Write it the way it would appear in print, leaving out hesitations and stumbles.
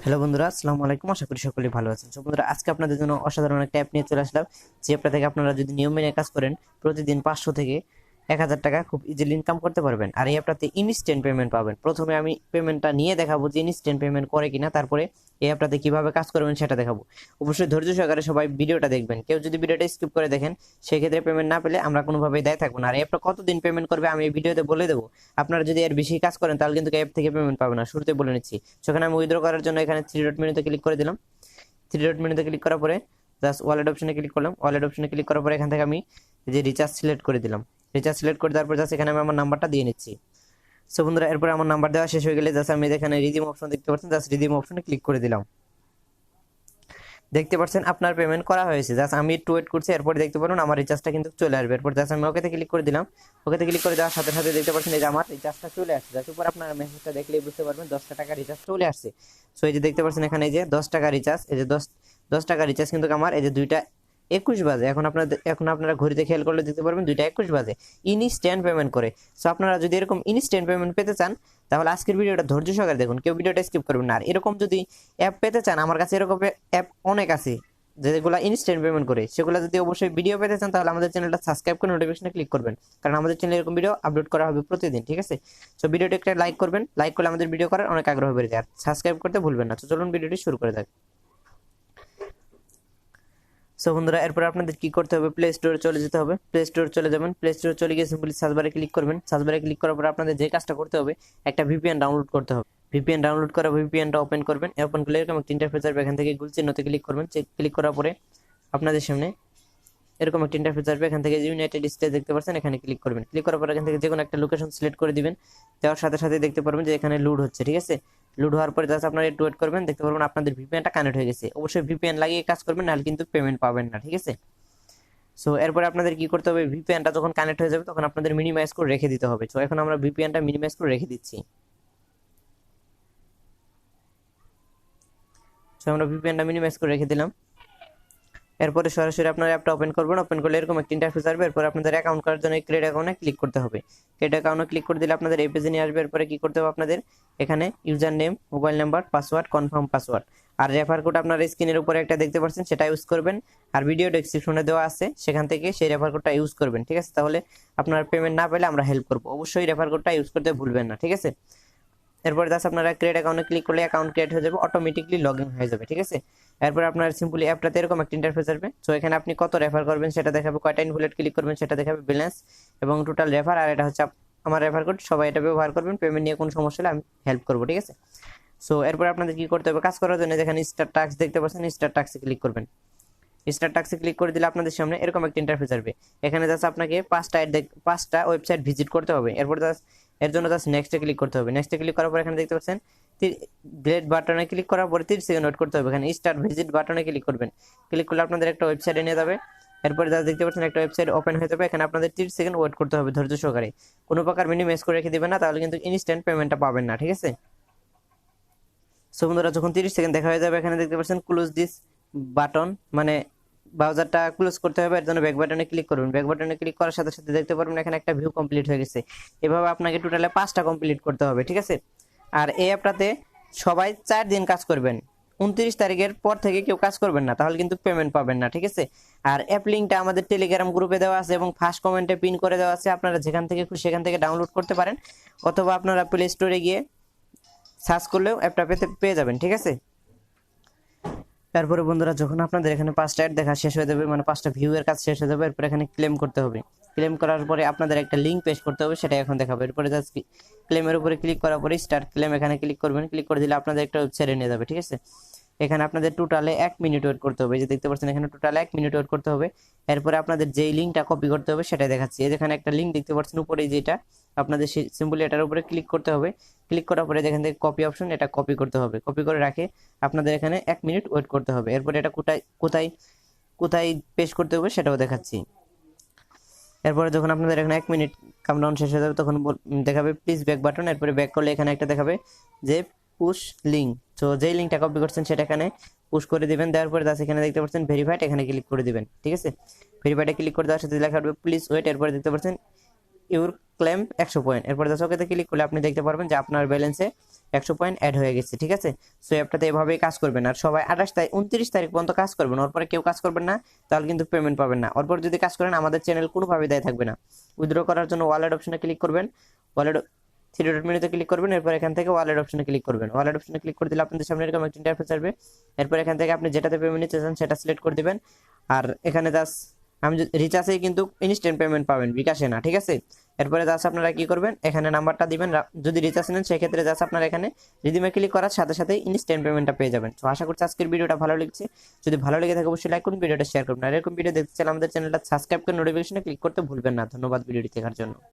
Hello বন্ধুরা, আসসালামু আলাইকুম। আশা করি সকলেই ভালো আছেন। সো বন্ধুরা, আজকে আপনাদের জন্য অসাধারণ একটা অ্যাপ নিয়ে চলে আসলাম। যে অ্যাপটা থেকে আপনারা যদি নিয়ম মেনে কাজ করেন, প্রতিদিন 500 থেকে 1000 টাকা খুব ইজিলি ইনকাম করতে পারবেন। আর এই অ্যাপটাতে ইনস্ট্যান্ট পেমেন্ট পাবেন। প্রথমে আমি পেমেন্টটা নিয়ে দেখাবো যে ইনস্ট্যান্ট পেমেন্ট করে কিনা, তারপরে এই অ্যাপটাতে কিভাবে কাজ করবেন সেটা দেখাবো। অবশ্যই ধৈর্য সহকারে সবাই ভিডিওটা দেখবেন। কেউ যদি ভিডিওটা স্কিপ করে দেখেন, সেক্ষেত্রে পেমেন্ট না পেলে আমরা কোনোভাবেই দায় থাকবো না। আর এই অ্যাপটা কতদিন পেমেন্ট করবে আমি এই ভিডিওতে বলে দেবো। আপনারা যদি এর বেশি কাজ করেন তাহলে কিন্তু অ্যাপ থেকে পেমেন্ট পাবেন না, শুরুতে বলে নিচ্ছি। সেখানে আমি উইথড্র করার জন্য এখানে থ্রি ডট মেনুতে ক্লিক করে দিলাম। থ্রি ডট মেনুতে ক্লিক করার পরে জাস্ট ওয়ালেট অপশনে ক্লিক করলাম। ওয়ালেট অপশনে ক্লিক করার পরে এখান থেকে আমি যে রিচার্জ সিলেক্ট করে দিলাম। রিচার্জ সিলেক্ট করে দেওয়ার পর জাস্ট এখানে আমি আমার নাম্বারটা দিয়ে নিচ্ছি। সো বন্ধুরা, এরপরে আমার নাম্বার দেওয়া শেষ হয়ে গেলে জাস্ট আমি এখানে রিডিম অপশন দেখতে পাচ্ছেন, জাস্ট রিডিম অপশনে ক্লিক করে দিলাম। দেখতে পাচ্ছেন আপনার পেমেন্ট করা হয়েছে। জাস্ট আমি একটু ওয়েট করছি, এরপর দেখতে পারুন আমার রিচার্জটা কিন্তু চলে আসবে। এরপর জাস্ট আমি ওকেতে ক্লিক করে দিলাম। ওকেতে ক্লিক করে দেওয়ার সাথে সাথে দেখতে পাচ্ছেন এই যে আমার রিচার্জটা চলে আসছে। জাস্ট উপর আপনার মেসেজটা দেখলেই বুঝতে পারবেন 10 টাকা রিচার্জ চলে আসছে। সো এই যে দেখতে পাচ্ছেন এখানে এই যে 10 টাকা রিচার্জ, এই যে 10 টাকা রিচার্জ কিন্তু আমার এই যে 2:21 বাজে। এখন আপনারা ঘড়িতে খেয়াল করলে দেখতে পারবেন 2:21 বাজে ইনস্ট্যান্ট পেমেন্ট করে। সো আপনারা যদি এরকম ইনস্ট্যান্ট পেমেন্ট পেতে চান তাহলে আজকের ভিডিওটা ধৈর্য সহকারে দেখুন, কেউ ভিডিওটা স্কিপ করবেন না। আর এরকম যদি অ্যাপ পেতে চান, আমার কাছে এরকম অ্যাপ অনেক আছে যেগুলো ইনস্ট্যান্ট পেমেন্ট করে। সেগুলো যদি অবশ্যই ভিডিও পেতে চান তাহলে আমাদের চ্যানেলটা সাবস্ক্রাইব করে নোটিফিকেশনে ক্লিক করবেন, কারণ আমাদের চ্যানেলে এরকম ভিডিও আপলোড করা হবে প্রতিদিন, ঠিক আছে? সো ভিডিওটা একটা লাইক করবেন, লাইক করলে আমাদের ভিডিও করার অনেক আগ্রহ বেড়ে যায়। আর সাবস্ক্রাইব করতে ভুলবেন না। তো চলুন ভিডিওটি শুরু করে যাক। সো বন্ধুরা, এরপর আপনাদের কি করতে হবে, প্লে স্টোরে চলে যেতে হবে। প্লে স্টোরে চলে যাবেন। প্লে স্টোরে চলে গিয়ে সিম্পলি সার্চ বারে ক্লিক করবেন। সার্চ বারে ক্লিক করার পর আপনাদের যে কাজটা করতে হবে, একটা ভিপিএন ডাউনলোড করতে হবে। ভিপিএন ডাউনলোড করা, ভিপিএনটা ওপেন করবেন। ওপেন করলে এরকম একটা ইন্টারফেস আসবে। এখান থেকে গুল চিহ্নতে ক্লিক করবেন। ক্লিক করার পরে আপনাদের সামনে এরকম একটা ইন্টারফেস আসবে। এখান থেকে ইউনাইটেড স্টেটস দেখতে পাচ্ছেন, এখানে ক্লিক করবেন। ক্লিক করার পর এখান থেকে যে কোনো একটা লোকেশন সিলেক্ট করে দিবেন। দেওয়ার সাথে সাথে দেখতে পারবেন যে এখানে লোড হচ্ছে, ঠিক আছে? লোড হওয়ার পরে জাস্ট আপনারা একটু ওয়েট করবেন। দেখতে পারবেন আপনাদের ভিপিএনটা কানেক্ট হয়ে গেছে। অবশ্যই ভিপিএন লাগিয়ে কাজ করবেন, নাহলে কিন্তু পেমেন্ট পাবেন না, ঠিক আছে? সো এরপরে আপনাদের কি করতে হবে, ভিপিএনটা যখন কানেক্ট হয়ে যাবে তখন আপনাদের মিনিমাইজ করে রেখে দিতে হবে। সো এখন আমরা ভিপিএনটা মিনিমাইজ করে রেখে দিচ্ছি। সো আমরা ভিপিএনটা মিনিমাইজ করে রেখে দিলাম। এরপরে সরাসরি আপনার অ্যাপটা ওপেন করবেন। ওপেন করলে এরকম একটা ইন্টারফেস আসবে। এরপর আপনাদের অ্যাকাউন্ট করার জন্য ক্রেডিট অ্যাকাউন্টে ক্লিক করতে হবে। ক্রেডিট অ্যাকাউন্টে ক্লিক করে দিলে আপনাদের এই পেজে নিয়ে আসবে। এরপরে কি করতে হবে, আপনাদের এখানে user name, mobile number, password, confirm password আর রেফার কোড আপনার স্ক্রিনের উপরে একটা দেখতে পাচ্ছেন, সেটা ইউজ করবেন। আর ভিডিও ডেসক্রিপশনে দেওয়া আছে, সেখান থেকে সেই রেফার কোডটা ইউজ করবেন, ঠিক আছে? তাহলে আপনার পেমেন্ট না পেলে আমরা হেল্প করবো। অবশ্যই রেফার কোডটা ইউজ করতে ভুলবেন না, ঠিক আছে? এরপর জাস্ট আপনারা ক্রিয়েট অ্যাকাউন্টে ক্লিক করলে অ্যাকাউন্ট ক্রিয়েট হয়ে যাবে, অটোমেটিকলি লগ ইন হয়ে যাবে, ঠিক আছে? এরপর আপনার সিম্পলি অ্যাপটাতে এরকম একটা ইন্টারফেস আসবে। সো এখানে আপনি কত রেফার করবেন সেটা দেখাবে, কয়টা ইনভ্যালিড ক্লিক করবেন সেটা দেখাবে, ব্যালেন্স এবং টোটাল রেফার। আর এটা হচ্ছে আমার রেফার কোড, সবাই এটা ব্যবহার করবেন। পেমেন্ট নিয়ে কোনো সমস্যা হলে আমি হেল্প করবো, ঠিক আছে? সো এরপর আপনাদের কি করতে হবে, কাজ করার জন্য যেখানে স্টার টাস্ক দেখতে পাচ্ছেন, স্টার টাস্কে ক্লিক করবেন। স্টার টাস্কে ক্লিক করে দিলে আপনাদের সামনে এরকম একটা ইন্টারফেস আসবে। এখানে জাস্ট আপনাকে 5টা ওয়েবসাইট ভিজিট করতে হবে। এরপর জাস্ট এর জন্য জাস্ট নেক্সটে ক্লিক করতে হবে। নেক্সটে ক্লিক করার পর এখানে দেখতে পাচ্ছেন গ্রেড বাটনে ক্লিক করার পরে 30 সেকেন্ড ওয়েট করতে হবে। এখানে স্টার্ট ভিজিট বাটনে ক্লিক করবেন। ক্লিক করলে আপনাদের একটা ওয়েবসাইটে নিয়ে যাবে। এরপরে জাস্ট দেখতে পাচ্ছেন একটা ওয়েবসাইট ওপেন হয়ে যাবে। এখানে আপনাদের 30 সেকেন্ড ওয়েট করতে হবে ধৈর্য সহকারে। কোনো প্রকার মিনিমাইজ করে রেখে দিবেন না, তাহলে কিন্তু ইনস্ট্যান্ট পেমেন্টটা পাবেন না, ঠিক আছে? সো বন্ধুরা, যখন 30 সেকেন্ড দেখা হয়ে যাবে, এখানে দেখতে পাচ্ছেন ক্লোজ দিস বাটন, মানে ব্রাউজারটা ক্লোজ করতে হবে। এর জন্য ব্যাক বাটনে ক্লিক করবেন। ব্যাক বাটনে ক্লিক করার সাথে সাথে দেখতে পারবেন এখানে একটা ভিউ কমপ্লিট হয়ে গেছে। এভাবে আপনাকে টোটালে 5টা কমপ্লিট করতে হবে, ঠিক আছে? আর এই অ্যাপটাতে সবাই 4 দিন কাজ করবেন। 29 তারিখের পর থেকে কেউ কাজ করবেন না, তাহলে কিন্তু পেমেন্ট পাবেন না, ঠিক আছে? আর অ্যাপ লিঙ্কটা আমাদের টেলিগ্রাম গ্রুপে দেওয়া আছে এবং ফার্স্ট কমেন্টে পিন করে দেওয়া আছে। আপনারা যেখান থেকে খুশি সেখান থেকে ডাউনলোড করতে পারেন, অথবা আপনারা প্লে স্টোরে গিয়ে সার্চ করলেও অ্যাপটা পেয়ে যাবেন, ঠিক আছে? তারপরে বন্ধুরা, যখন আপনাদের এখানে 5টা অ্যাড দেখা শেষ হয়ে যাবে, মানে 5টা ভিউ এর কাজ শেষ হয়ে যাবে, এরপর এখানে ক্লেম করতে হবে। ক্লেম করার পরে আপনাদের একটা লিঙ্ক পেশ করতে হবে, সেটা এখন দেখাবো। এরপরে জাস্ট ক্লেমের উপরে ক্লিক করার পরে স্টার্ট ক্লেম এখানে ক্লিক করবেন। ক্লিক করে দিলে আপনাদের একটা ওয়েবসাইটে নিয়ে যাবে, ঠিক আছে? এখানে আপনাদের টোটালে 1 মিনিট ওয়েট করতে হবে। এই যে দেখতে পাচ্ছেন এখানে টোটালে 1 মিনিট ওয়েট করতে হবে। এরপরে আপনাদের যেই লিঙ্কটা কপি করতে হবে সেটাই দেখাচ্ছি। এই যেখানে একটা লিঙ্ক দেখতে পাচ্ছেন উপরে, যেটা আপনাদের সিম্পলি এটার উপরে ক্লিক করতে হবে। ক্লিক করার পরে যেখান থেকে কপি অপশন, এটা কপি করতে হবে। কপি করে রাখে আপনাদের এখানে 1 মিনিট ওয়েট করতে হবে। এরপরে এটা কোথায় কোথায় কোথায় পেস্ট করতে হবে সেটাও দেখাচ্ছি। এরপরে যখন আপনাদের এখানে 1 মিনিট কাউন্টডাউন শেষ হয়ে যাবে, তখন দেখাবে প্লিজ ব্যাক বাটন। এরপরে ব্যাক করলে এখানে একটা দেখাবে যে পুশ লিঙ্ক। তো যেই লিঙ্কটা কপি করছেন সেটা এখানে পুশ করে দিবেন। দেওয়ার পরে জাস্ট এখানে দেখতে পাচ্ছেন ভেরিফাইড, এখানে ক্লিক করে দিবেন, ঠিক আছে? ভেরিফাইডে ক্লিক করে দেওয়ার সাথে লেখা হবে প্লিজ ওয়েট। এরপরে দেখতে পাচ্ছেন ইউর ক্লেম 100 পয়েন্ট। এরপরে জাস্ট ওকেতে ক্লিক করলে আপনি দেখতে পারবেন যে আপনার ব্যালেন্সে 100 পয়েন্ট অ্যাড হয়ে গেছে। ঠিক আছে, সো অ্যাপটাতে এভাবেই কাজ করবেন। আর সবাই 29 তারিখ পর্যন্ত কাজ করবেন, ওর পরে কেউ কাজ করবেন না, তাহলে কিন্তু পেমেন্ট পাবেন না। ওর পর যদি কাজ করেন আমাদের চ্যানেল কোনোভাবে দায়ী থাকবে না। উইথড্র করার জন্য ওয়ালেট অপশনে ক্লিক করবেন, ওয়ালেট থ্রি ডট মেনুতে ক্লিক করবেন, এরপর এখান থেকে ওয়ালেট অপশনে ক্লিক করবেন। ওয়ালেট অপশনে ক্লিক করে দিলে আপনাদের সামনে এরকম একটা ইন্টারফেস আসবে। এরপর এখান থেকে আপনি যেটাতে পেমেন্ট নিতে চান সেটা সিলেক্ট করে দিবেন। আর এখানে জাস্ট আমি রিচার্জে কিন্তু ইনস্ট্যান্ট পেমেন্ট পাবেন, বিকাশে না। ঠিক আছে, এরপরে জাস্ট আপনারা কি করবেন, এখানে নাম্বারটা দিবেন। যদি রিচার্জ নেন সেক্ষেত্রে জাস্ট আপনারা এখানে রিডিমে ক্লিক করার সাথে সাথে ইনস্ট্যান্ট পেমেন্টটা পেয়ে যাবেন। তো আশা করছি আজকের ভিডিওটা ভালো লেগেছে। যদি ভালো লেগে থাকে অবশ্যই লাইক করুন, ভিডিওটা শেয়ার করুন। আর এরকম ভিডিও দেখতে চাইলে আমাদের চ্যানেলটা সাবস্ক্রাইব করে নোটিফিকেশনে ক্লিক করতে ভুলবেন না। ধন্যবাদ ভিডিওটি দেখার জন্য।